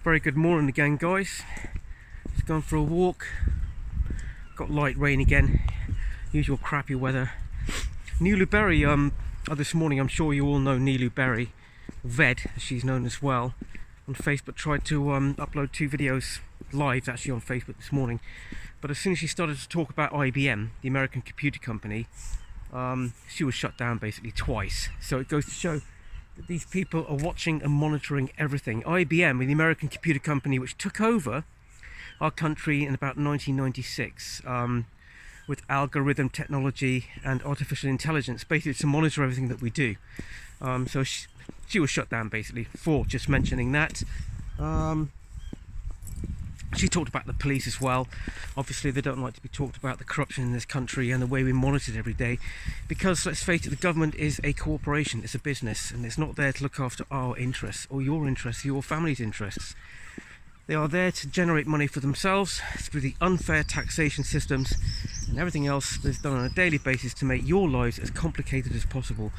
Very good morning again, guys. Just going for a walk. Got light rain again. Usual crappy weather. Neelu Berry, this morning, I'm sure you all know Neelu Berry, Ved, as she's known as well, on Facebook. Tried to upload 2 videos live actually on Facebook this morning. But as soon as she started to talk about IBM, the American computer company, she was shut down basically twice. So it goes to show that these people are watching and monitoring everything. IBM, the American computer company which took over our country in about 1996 with algorithm technology and artificial intelligence, basically to monitor everything that we do. So she was shut down basically for just mentioning that. She talked about the police as well. Obviously they don't like to be talked about the corruption in this country and the way we're monitored every day, because let's face it, the government is a corporation, it's a business, and it's not there to look after our interests or your interests, your family's interests. They are there to generate money for themselves through the unfair taxation systems and everything else that's done on a daily basis to make your lives as complicated as possible.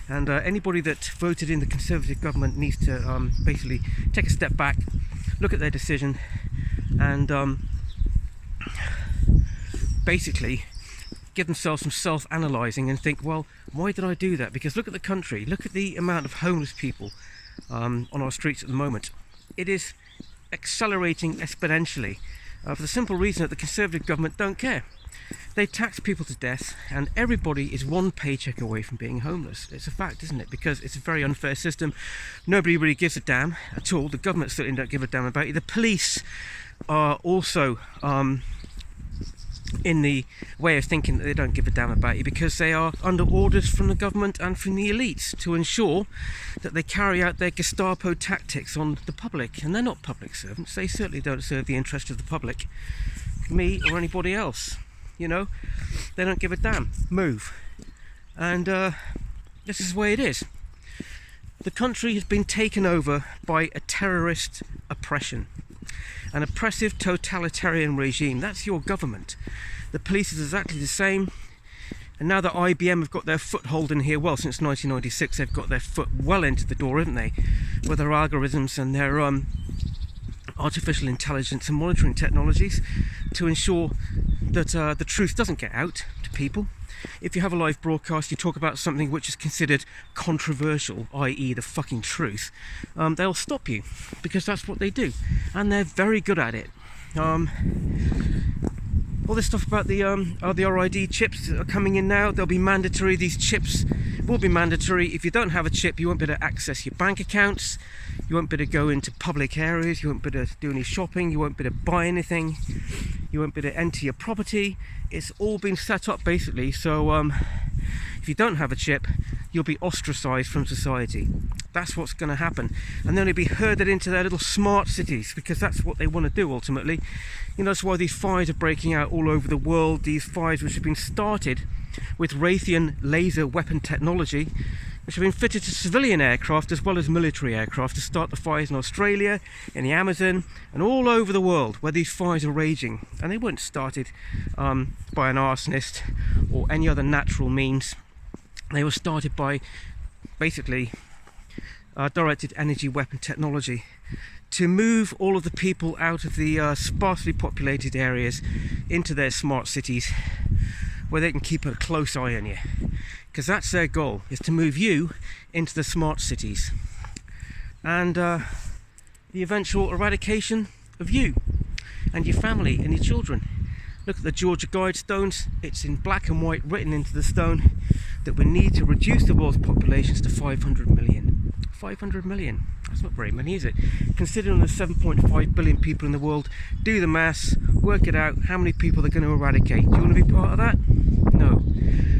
And anybody that voted in the Conservative government needs to basically take a step back, look at their decision, and basically give themselves some self-analysing and think, well, why did I do that? Because look at the country, look at the amount of homeless people on our streets at the moment. It is accelerating exponentially for the simple reason that the Conservative government don't care. They tax people to death, and everybody is one paycheck away from being homeless. It's a fact, isn't it? Because it's a very unfair system. Nobody really gives a damn at all. The government certainly don't give a damn about you. The police are also in the way of thinking that they don't give a damn about you, because they are under orders from the government and from the elites to ensure that they carry out their Gestapo tactics on the public. And they're not public servants. They certainly don't serve the interest of the public, me or anybody else. You know, they don't give a damn. Move. And this is the way it is. The country has been taken over by a terrorist oppression, an oppressive totalitarian regime. That's your government. The police is exactly the same. And now that IBM have got their foothold in here, well, since 1996, they've got their foot well into the door, haven't they? With their algorithms and their artificial intelligence and monitoring technologies to ensure that the truth doesn't get out to people. If you have a live broadcast, you talk about something which is considered controversial, i.e. the fucking truth, they'll stop you, because that's what they do, and they're very good at it. All this stuff about the RID chips that are coming in now, they'll be mandatory. These chips will be mandatory. If you don't have a chip, you won't be able to access your bank accounts, you won't be able to go into public areas, you won't be able to do any shopping, you won't be able to buy anything, you won't be able to enter your property. It's all been set up basically, so if you don't have a chip, you'll be ostracized from society. That's what's going to happen, and then they'll be herded into their little smart cities, because that's what they want to do ultimately. You know, that's why these fires are breaking out all over the world, these fires which have been started with Raytheon laser weapon technology, which have been fitted to civilian aircraft as well as military aircraft to start the fires in Australia, in the Amazon, and all over the world where these fires are raging. And they weren't started by an arsonist or any other natural means. They were started by basically directed energy weapon technology to move all of the people out of the sparsely populated areas into their smart cities, where they can keep a close eye on you, because that's their goal, is to move you into the smart cities and the eventual eradication of you and your family and your children. Look at the Georgia Guidestones. It's in black and white, written into the stone, that we need to reduce the world's populations to 500 million. 500 million. That's not very many, is it? Considering there's 7.5 billion people in the world, do the maths, work it out, how many people they're going to eradicate. Do you want to be part of that? No.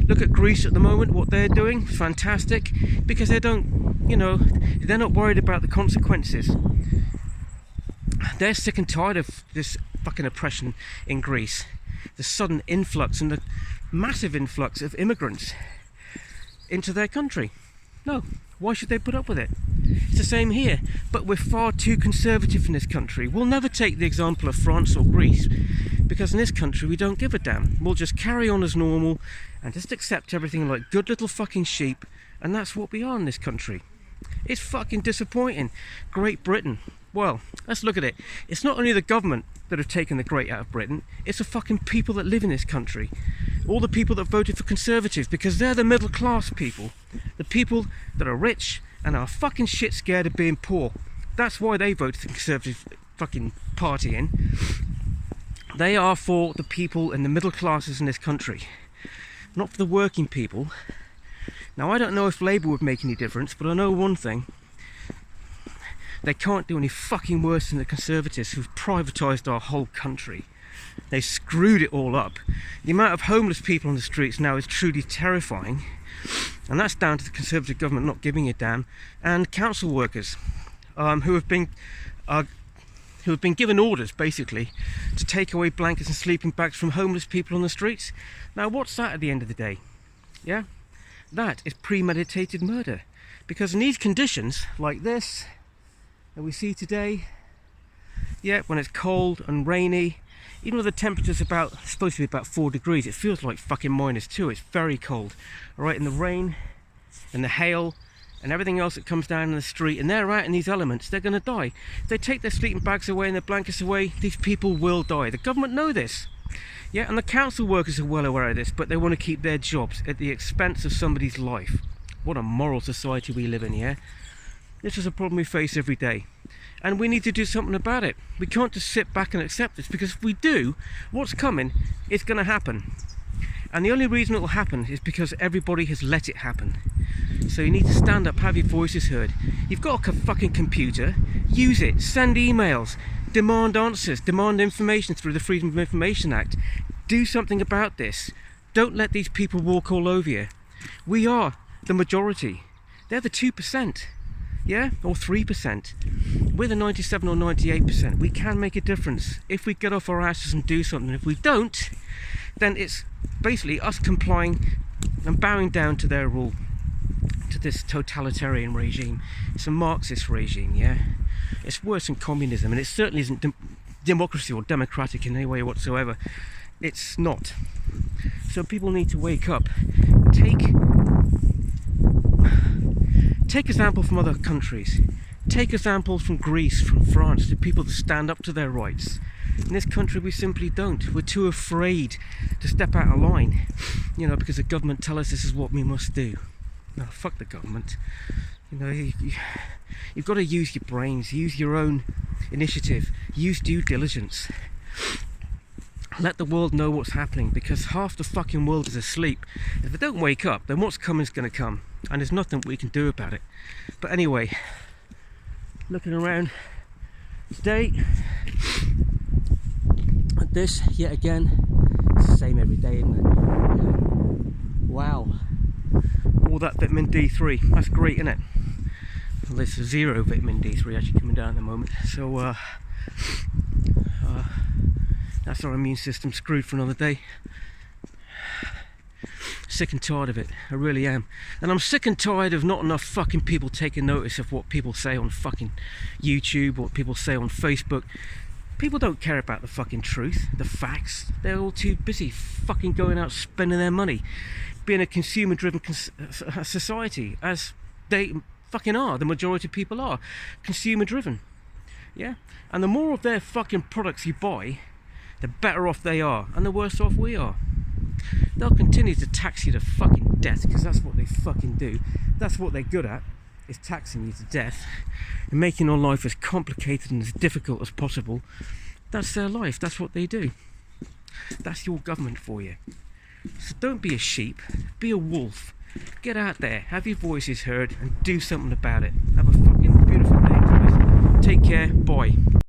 Look at Greece at the moment, what they're doing, fantastic, because they don't, you know, they're not worried about the consequences. They're sick and tired of this fucking oppression in Greece. The sudden influx and the massive influx of immigrants into their country. No, why should they put up with it? It's the same here, but we're far too conservative in this country. We'll never take the example of France or Greece, because in this country we don't give a damn. We'll just carry on as normal and just accept everything like good little fucking sheep, and that's what we are in this country. It's fucking disappointing. Great Britain, Well, let's look at it. It's not only the government that have taken the great out of Britain, it's the fucking people that live in this country. All the people that voted for Conservatives, because they're the middle class people. The people that are rich and are fucking shit scared of being poor. That's why they voted the Conservative fucking party in. They are for the people in the middle classes in this country, not for the working people. Now, I don't know if Labour would make any difference, but I know one thing. They can't do any fucking worse than the Conservatives, who've privatised our whole country. They screwed it all up. The amount of homeless people on the streets now is truly terrifying, and that's down to the Conservative government not giving a damn, and council workers who have been given orders, basically, to take away blankets and sleeping bags from homeless people on the streets. Now, what's that at the end of the day? Yeah? That is premeditated murder. Because in these conditions, like this, that we see today, yeah, when it's cold and rainy, even though the temperature's supposed to be about 4 degrees, it feels like fucking -2. It's very cold. Alright, and the rain and the hail and everything else that comes down in the street, and they're out in these elements, they're going to die. If they take their sleeping bags away and their blankets away, these people will die. The government know this. Yeah, and the council workers are well aware of this, but they want to keep their jobs at the expense of somebody's life. What a moral society we live in, yeah? This is a problem we face every day. And we need to do something about it. We can't just sit back and accept this, because if we do, what's coming is going to happen. And the only reason it will happen is because everybody has let it happen. So you need to stand up, have your voices heard. You've got a fucking computer, use it, send emails, demand answers, demand information through the Freedom of Information Act. Do something about this. Don't let these people walk all over you. We are the majority. They're the 2%. Yeah, or 3%. We're the 97 or 98%. We can make a difference if we get off our asses and do something. If we don't, then it's basically us complying and bowing down to their rule, to this totalitarian regime. It's a Marxist regime, yeah? It's worse than communism, and it certainly isn't democracy or democratic in any way whatsoever. It's not. So people need to wake up. Take example from other countries. Take examples from Greece, from France, the people that stand up to their rights. In this country we simply don't. We're too afraid to step out of line, you know, because the government tell us this is what we must do. No, fuck the government. You know, you've got to use your brains, use your own initiative, use due diligence. Let the world know what's happening, because half the fucking world is asleep. If they don't wake up, then what's coming is going to come, and there's nothing we can do about it. But anyway, looking around today at this yet again, it's the same every day, isn't it? Wow, all that vitamin D3, that's great, isn't it? Well, there's zero vitamin D3 actually coming down at the moment, so that's our immune system screwed for another day. Sick and tired of it, I really am. And I'm sick and tired of not enough fucking people taking notice of what people say on fucking YouTube, what people say on Facebook. People don't care about the fucking truth, the facts. They're all too busy fucking going out spending their money, being a consumer-driven society, as they fucking are. The majority of people are consumer-driven. Yeah? And the more of their fucking products you buy, the better off they are, and the worse off we are. They'll continue to tax you to fucking death, because that's what they fucking do. That's what they're good at, is taxing you to death and making your life as complicated and as difficult as possible. That's their life, that's what they do. That's your government for you. So don't be a sheep, be a wolf. Get out there, have your voices heard, and do something about it. Have a fucking beautiful day, guys. Take care, bye.